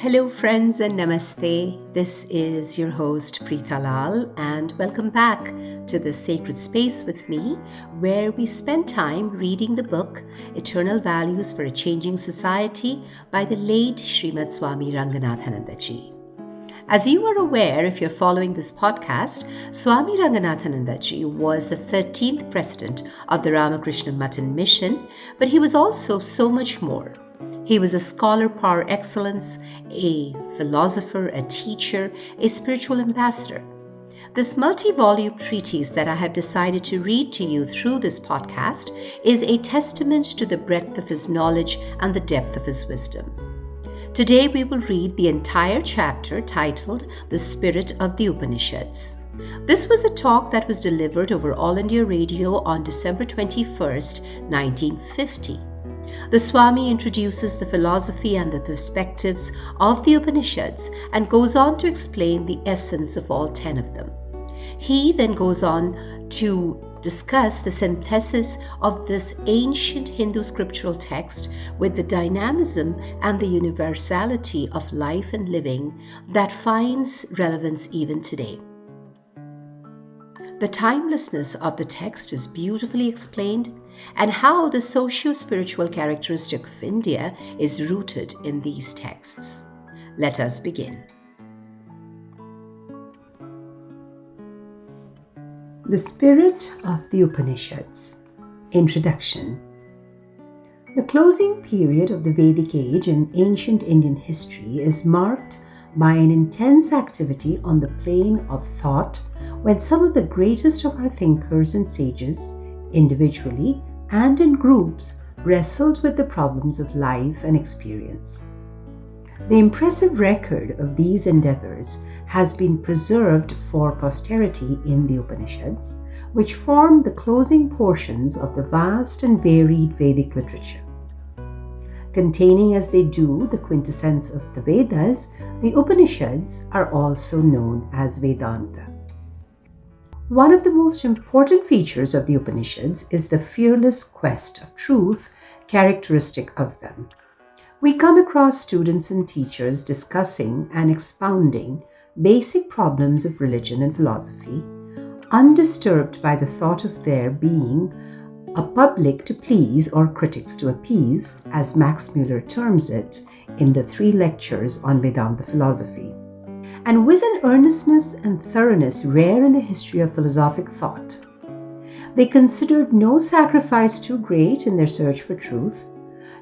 Hello, friends, and namaste. This is your host, Preetha Lal, and welcome back to the sacred space with me, where we spend time reading the book Eternal Values for a Changing Society by the late Srimad Swami Ranganathanandaji. As you are aware, if you're following this podcast, Swami Ranganathanandaji was the 13th president of the Ramakrishna Matan mission, but he was also so much more. He was a scholar par excellence, a philosopher, a teacher, a spiritual ambassador. This multi-volume treatise that I have decided to read to you through this podcast is a testament to the breadth of his knowledge and the depth of his wisdom. Today we will read the entire chapter titled The Spirit of the Upanishads. This was a talk that was delivered over All India Radio on December 21st, 1950. The Swami introduces the philosophy and the perspectives of the Upanishads and goes on to explain the essence of all 10 of them. He then goes on to discuss the synthesis of this ancient Hindu scriptural text with the dynamism and the universality of life and living that finds relevance even today. The timelessness of the text is beautifully explained, and how the socio-spiritual characteristic of India is rooted in these texts. Let us begin. The Spirit of the Upanishads. Introduction. The closing period of the Vedic age in ancient Indian history is marked by an intense activity on the plane of thought when some of the greatest of our thinkers and sages, individually and in groups, wrestled with the problems of life and experience. The impressive record of these endeavors has been preserved for posterity in the Upanishads, which form the closing portions of the vast and varied Vedic literature. Containing as they do the quintessence of the Vedas, the Upanishads are also known as Vedanta. One of the most important features of the Upanishads is the fearless quest of truth characteristic of them. We come across students and teachers discussing and expounding basic problems of religion and philosophy, undisturbed by the thought of there being a public to please or critics to appease, as Max Muller terms it in the 3 lectures on Vedanta philosophy. And with an earnestness and thoroughness rare in the history of philosophic thought. They considered no sacrifice too great in their search for truth,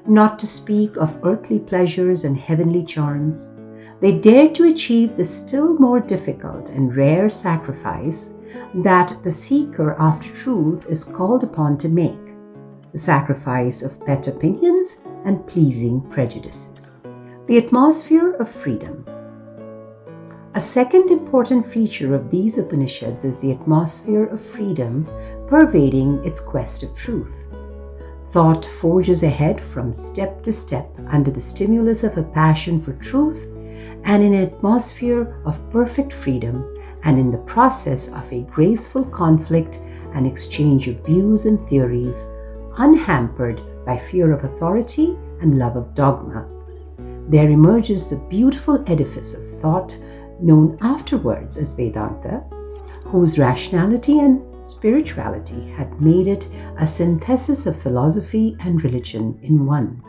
not to speak of earthly pleasures and heavenly charms. They dared to achieve the still more difficult and rare sacrifice that the seeker after truth is called upon to make, the sacrifice of pet opinions and pleasing prejudices. The atmosphere of freedom. A second important feature of these Upanishads is the atmosphere of freedom pervading its quest of truth. Thought forges ahead from step to step under the stimulus of a passion for truth and in an atmosphere of perfect freedom, and in the process of a graceful conflict and exchange of views and theories, unhampered by fear of authority and love of dogma. There emerges the beautiful edifice of thought known afterwards as Vedanta, whose rationality and spirituality had made it a synthesis of philosophy and religion in one.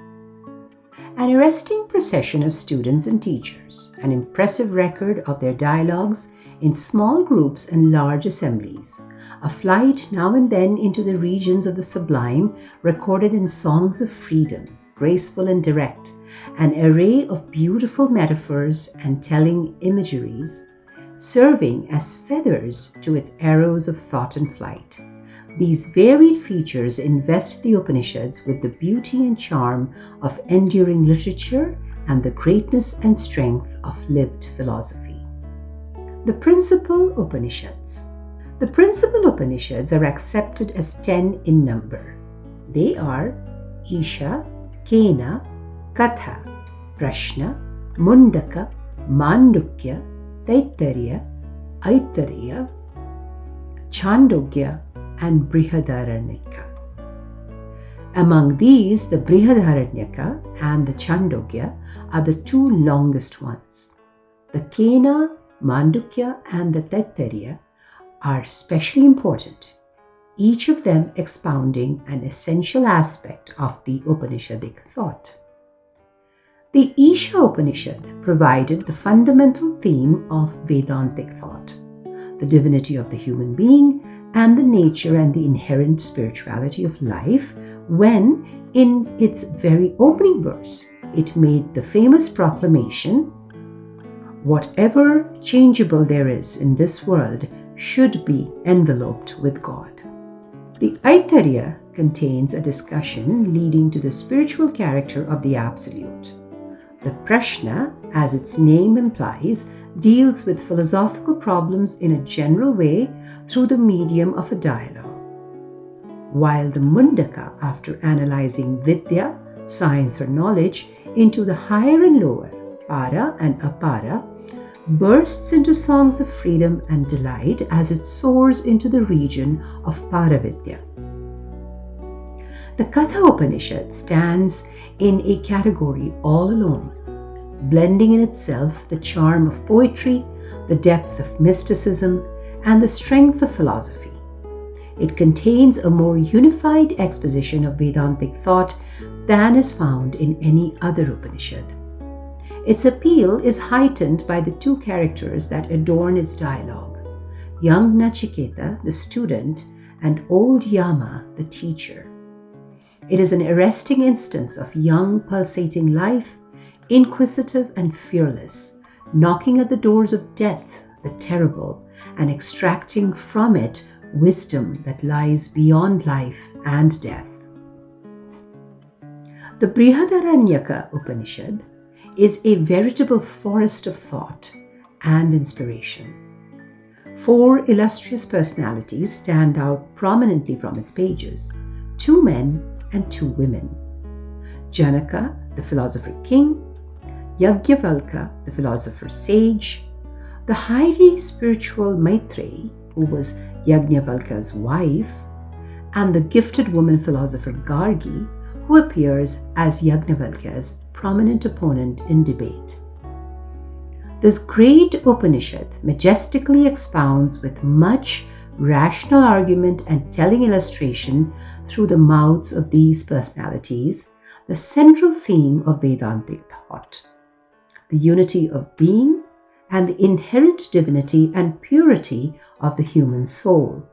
An arresting procession of students and teachers, an impressive record of their dialogues in small groups and large assemblies, a flight now and then into the regions of the sublime recorded in songs of freedom, graceful and direct, an array of beautiful metaphors and telling imageries, serving as feathers to its arrows of thought and flight. These varied features invest the Upanishads with the beauty and charm of enduring literature and the greatness and strength of lived philosophy. The Principal Upanishads. The Principal Upanishads are accepted as 10 in number. They are Isha, Kena, Katha, Prashna, Mundaka, Mandukya, Taittariya, Aitareya, Chandogya, and Brihadaranyaka. Among these, the Brihadaranyaka and the Chandogya are the two longest ones. The Kena, Mandukya and the Taittiriya are especially important, each of them expounding an essential aspect of the Upanishadic thought. The Isha Upanishad provided the fundamental theme of Vedantic thought, the divinity of the human being and the nature and the inherent spirituality of life, when, in its very opening verse, it made the famous proclamation, "Whatever changeable there is in this world should be enveloped with God." The Aitariya contains a discussion leading to the spiritual character of the Absolute. The Prashna, as its name implies, deals with philosophical problems in a general way through the medium of a dialogue, while the Mundaka, after analyzing Vidya, science or knowledge, into the higher and lower, Para and Apara, bursts into songs of freedom and delight as it soars into the region of Paravidya. The Katha Upanishad stands in a category all alone, blending in itself the charm of poetry, the depth of mysticism, and the strength of philosophy. It contains a more unified exposition of Vedantic thought than is found in any other Upanishad. Its appeal is heightened by the two characters that adorn its dialogue, young Nachiketa, the student, and old Yama, the teacher. It is an arresting instance of young, pulsating life, inquisitive and fearless, knocking at the doors of death, the terrible, and extracting from it wisdom that lies beyond life and death. The Brihadaranyaka Upanishad is a veritable forest of thought and inspiration. 4 illustrious personalities stand out prominently from its pages, 2 men and 2 women. Janaka, the philosopher king, Yajnavalkya, the philosopher sage, the highly spiritual Maitreyi, who was Yajnavalkya's wife, and the gifted woman philosopher Gargi, who appears as Yajnavalkya's prominent opponent in debate. This great Upanishad majestically expounds with much rational argument and telling illustration through the mouths of these personalities the central theme of Vedantic thought, the unity of being and the inherent divinity and purity of the human soul.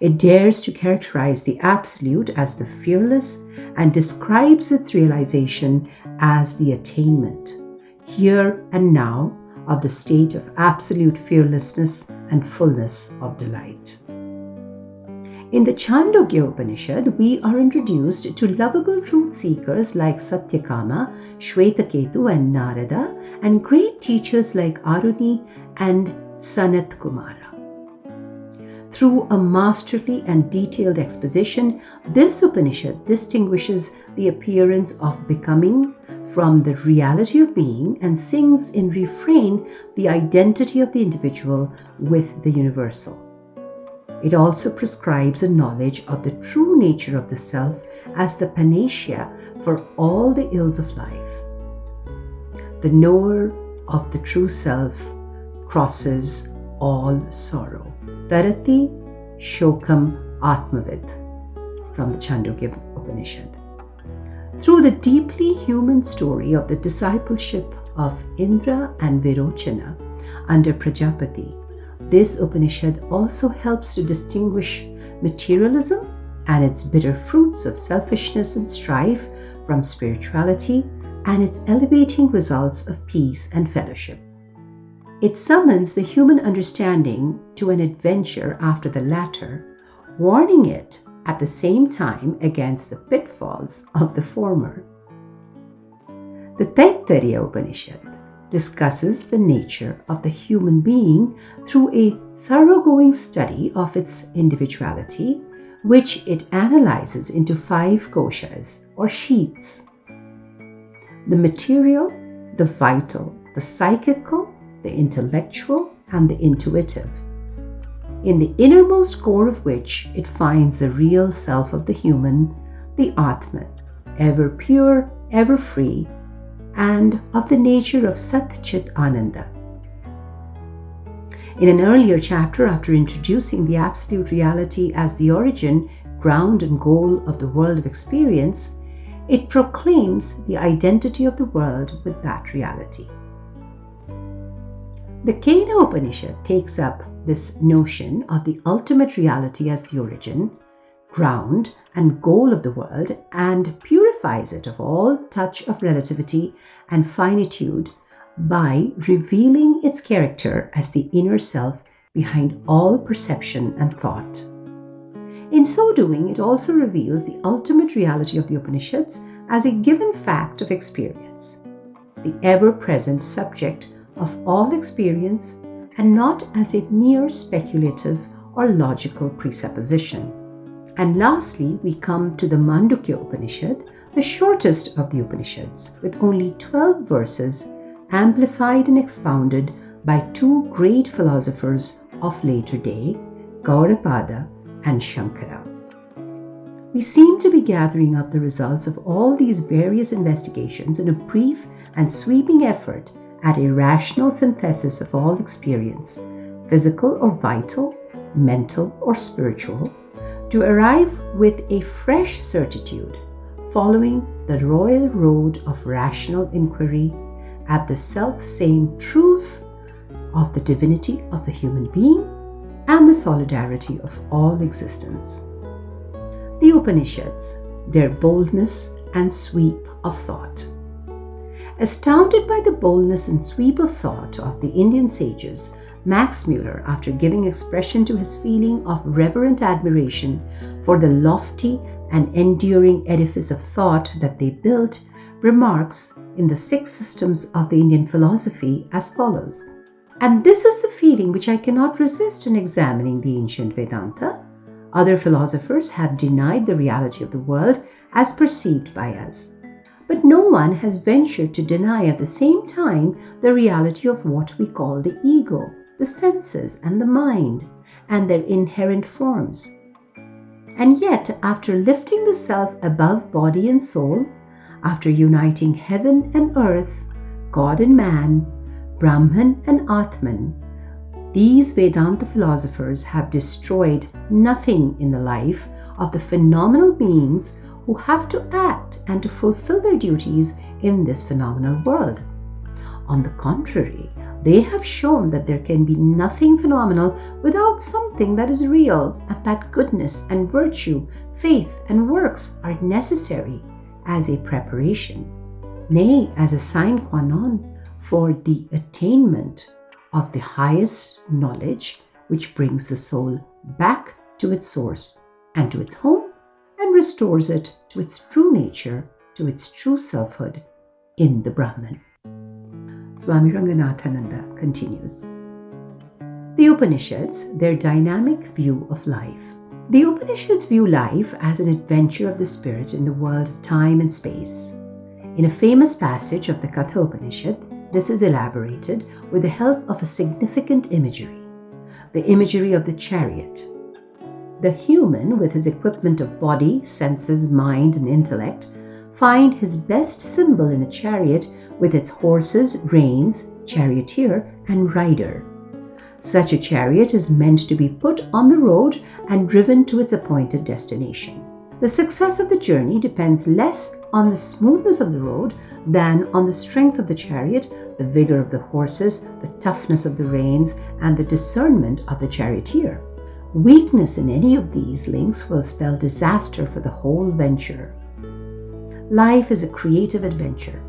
It dares to characterize the Absolute as the fearless and describes its realization as the attainment, here and now, of the state of absolute fearlessness and fullness of delight. In the Chandogya Upanishad, we are introduced to lovable truth seekers like Satyakama, Shvetaketu, and Narada, and great teachers like Aruni and Sanat Kumara. Through a masterly and detailed exposition, this Upanishad distinguishes the appearance of becoming from the reality of being and sings in refrain the identity of the individual with the universal. It also prescribes a knowledge of the true nature of the self as the panacea for all the ills of life. The knower of the true self crosses all sorrow. Tarati Shokam Atmavid, from the Chandogya Upanishad. Through the deeply human story of the discipleship of Indra and Virochana under Prajapati, this Upanishad also helps to distinguish materialism and its bitter fruits of selfishness and strife from spirituality and its elevating results of peace and fellowship. It summons the human understanding to an adventure after the latter, warning it at the same time against the pitfalls of the former. The Taittiriya Upanishad discusses the nature of the human being through a thoroughgoing study of its individuality, which it analyzes into 5 koshas or sheaths: the material, the vital, the psychical, the intellectual, and the intuitive, in the innermost core of which it finds the real self of the human, the Atman, ever pure, ever free, and of the nature of Sat Chit Ananda. In an earlier chapter, after introducing the absolute reality as the origin, ground, and goal of the world of experience, it proclaims the identity of the world with that reality. The Kena Upanishad takes up this notion of the ultimate reality as the origin, ground, and goal of the world and purifies it of all touch of relativity and finitude by revealing its character as the inner self behind all perception and thought. In so doing, it also reveals the ultimate reality of the Upanishads as a given fact of experience, the ever-present subject of all experience, and not as a mere speculative or logical presupposition. And lastly, we come to the Mandukya Upanishad, the shortest of the Upanishads, with only 12 verses amplified and expounded by two great philosophers of later day, Gaudapada and Shankara. We seem to be gathering up the results of all these various investigations in a brief and sweeping effort at a rational synthesis of all experience, physical or vital, mental or spiritual, to arrive with a fresh certitude, following the royal road of rational inquiry at the self-same truth of the divinity of the human being and the solidarity of all existence. The Upanishads, their boldness and sweep of thought. Astounded by the boldness and sweep of thought of the Indian sages, Max Muller, after giving expression to his feeling of reverent admiration for the lofty and enduring edifice of thought that they built, remarks in the 6 systems of the Indian philosophy as follows. And this is the feeling which I cannot resist in examining the ancient Vedanta. Other philosophers have denied the reality of the world as perceived by us. But no one has ventured to deny at the same time the reality of what we call the ego, the senses, and the mind, and their inherent forms. And yet, after lifting the self above body and soul, after uniting heaven and earth, God and man, Brahman and Atman, these Vedanta philosophers have destroyed nothing in the life of the phenomenal beings who have to act and to fulfill their duties in this phenomenal world. On the contrary, they have shown that there can be nothing phenomenal without something that is real, and that goodness and virtue, faith and works are necessary as a preparation, nay, as a sine qua non for the attainment of the highest knowledge which brings the soul back to its source and to its home and restores it to its true nature, to its true selfhood in the Brahman. Swami Ranganathananda continues. The Upanishads, their dynamic view of life. The Upanishads view life as an adventure of the spirit in the world of time and space. In a famous passage of the Katha Upanishad, this is elaborated with the help of a significant imagery, the imagery of the chariot. The human, with his equipment of body, senses, mind, and intellect, find his best symbol in a chariot with its horses, reins, charioteer, and rider. Such a chariot is meant to be put on the road and driven to its appointed destination. The success of the journey depends less on the smoothness of the road than on the strength of the chariot, the vigor of the horses, the toughness of the reins, and the discernment of the charioteer. Weakness in any of these links will spell disaster for the whole venture. Life is a creative adventure.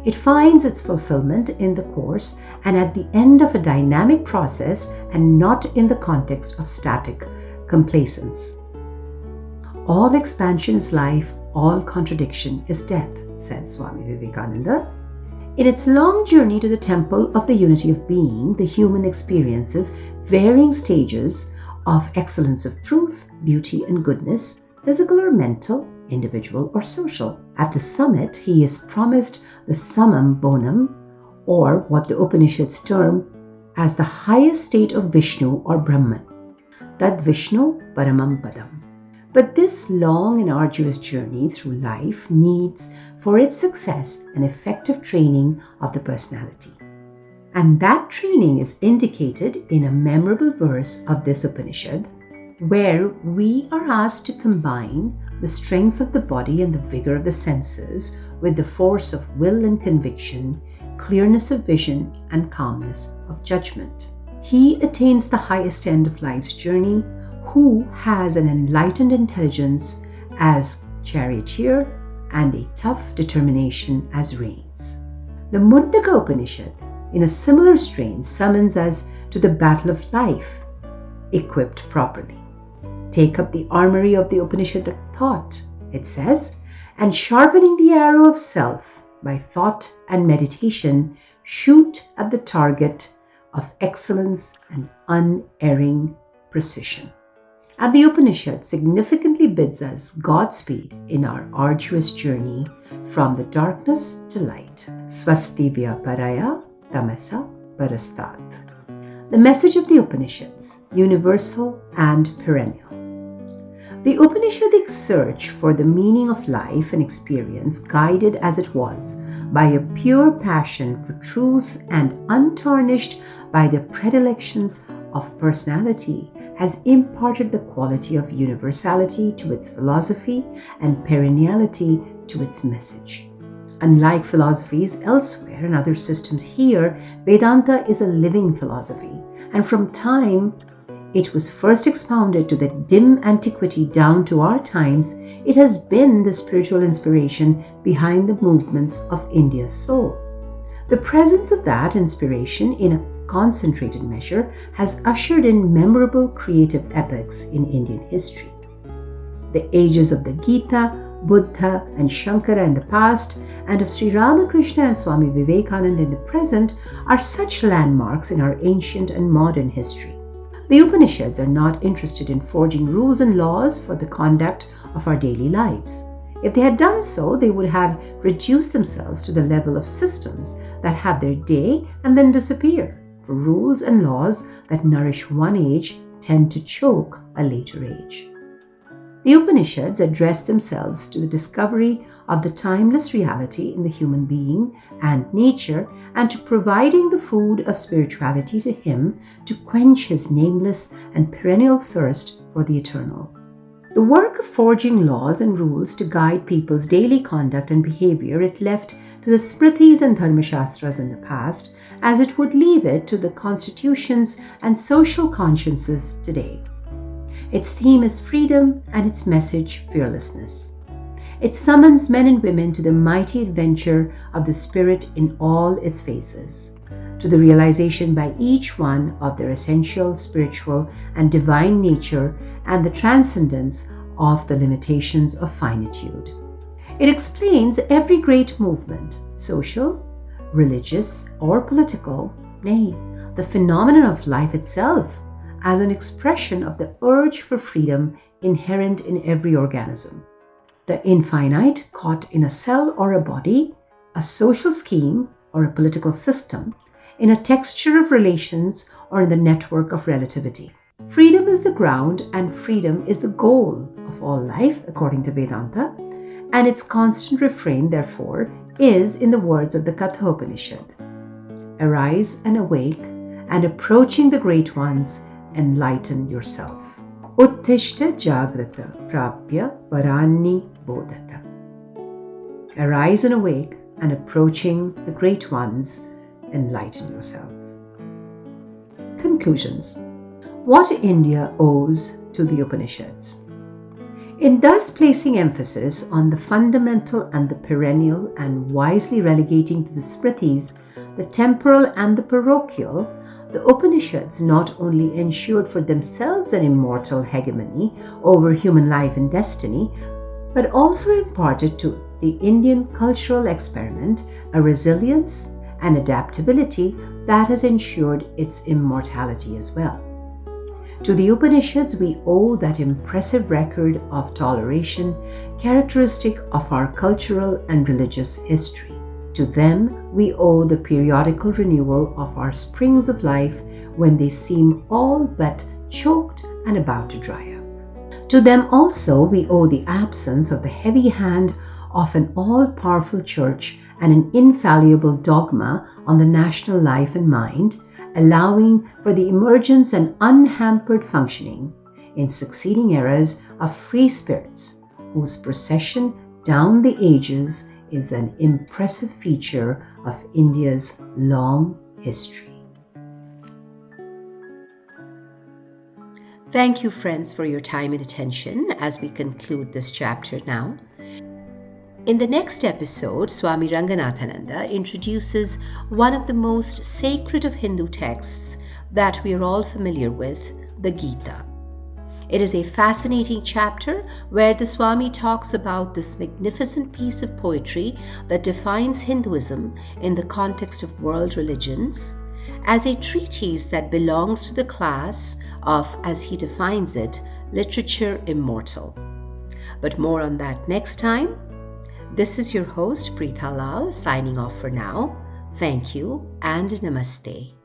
It finds its fulfillment in the course and at the end of a dynamic process, and not in the context of static complacence. All expansion is life, all contradiction is death, says Swami Vivekananda. In its long journey to the temple of the unity of being, the human experiences varying stages of excellence of truth, beauty, and goodness, physical or mental, individual or social. At the summit, he is promised the summum bonum, or what the Upanishads term as the highest state of Vishnu or Brahman. Tad Vishnu Paramam Padam. But this long and arduous journey through life needs, for its success, an effective training of the personality. And that training is indicated in a memorable verse of this Upanishad, where we are asked to combine the strength of the body and the vigor of the senses with the force of will and conviction, clearness of vision, and calmness of judgment. He attains the highest end of life's journey who has an enlightened intelligence as charioteer and a tough determination as reins. The Mundaka Upanishad, in a similar strain, summons us to the battle of life, equipped properly. Take up the armory of the Upanishad thought, it says, and sharpening the arrow of self by thought and meditation, shoot at the target of excellence and unerring precision. And the Upanishad significantly bids us Godspeed in our arduous journey from the darkness to light. Swasti Vyaparaya Tamasa Parastat. The message of the Upanishads, universal and perennial. The Upanishadic search for the meaning of life and experience, guided as it was by a pure passion for truth and untarnished by the predilections of personality, has imparted the quality of universality to its philosophy and perenniality to its message. Unlike philosophies elsewhere and other systems here, Vedanta is a living philosophy, and from time it was first expounded to the dim antiquity down to our times, it has been the spiritual inspiration behind the movements of India's soul. The presence of that inspiration in a concentrated measure has ushered in memorable creative epochs in Indian history. The ages of the Gita, Buddha and Shankara in the past, and of Sri Ramakrishna and Swami Vivekananda in the present are such landmarks in our ancient and modern history. The Upanishads are not interested in forging rules and laws for the conduct of our daily lives. If they had done so, they would have reduced themselves to the level of systems that have their day and then disappear. For rules and laws that nourish one age tend to choke a later age. The Upanishads address themselves to the discovery of the timeless reality in the human being and nature, and to providing the food of spirituality to him to quench his nameless and perennial thirst for the eternal. The work of forging laws and rules to guide people's daily conduct and behavior it left to the Smritis and Dharmashastras in the past, as it would leave it to the constitutions and social consciences today. Its theme is freedom and its message fearlessness. It summons men and women to the mighty adventure of the spirit in all its phases, to the realization by each one of their essential spiritual and divine nature and the transcendence of the limitations of finitude. It explains every great movement, social, religious, or political, nay, the phenomenon of life itself, as an expression of the urge for freedom inherent in every organism. The infinite caught in a cell or a body, a social scheme or a political system, in a texture of relations or in the network of relativity. Freedom is the ground and freedom is the goal of all life, according to Vedanta, and its constant refrain, therefore, is in the words of the Katha Upanishad: arise and awake, and approaching the great ones, enlighten yourself. Uttishta jagrata prapya varani bodhata. Arise and awake, and approaching the great ones, enlighten yourself. Conclusions. What India owes to the Upanishads. In thus placing emphasis on the fundamental and the perennial and wisely relegating to the Smritis the temporal and the parochial, the Upanishads not only ensured for themselves an immortal hegemony over human life and destiny, but also imparted to the Indian cultural experiment a resilience and adaptability that has ensured its immortality as well. To the Upanishads we owe that impressive record of toleration characteristic of our cultural and religious history. To them we owe the periodical renewal of our springs of life when they seem all but choked and about to dry up. To them also we owe the absence of the heavy hand of an all-powerful church and an infallible dogma on the national life and mind, allowing for the emergence and unhampered functioning in succeeding eras of free spirits, whose procession down the ages is an impressive feature of India's long history. Thank you, friends, for your time and attention as we conclude this chapter now. In the next episode, Swami Ranganathananda introduces one of the most sacred of Hindu texts that we are all familiar with, the Gita. It is a fascinating chapter where the Swami talks about this magnificent piece of poetry that defines Hinduism in the context of world religions as a treatise that belongs to the class of, as he defines it, literature immortal. But more on that next time. This is your host, Preetha Lal, signing off for now. Thank you and namaste.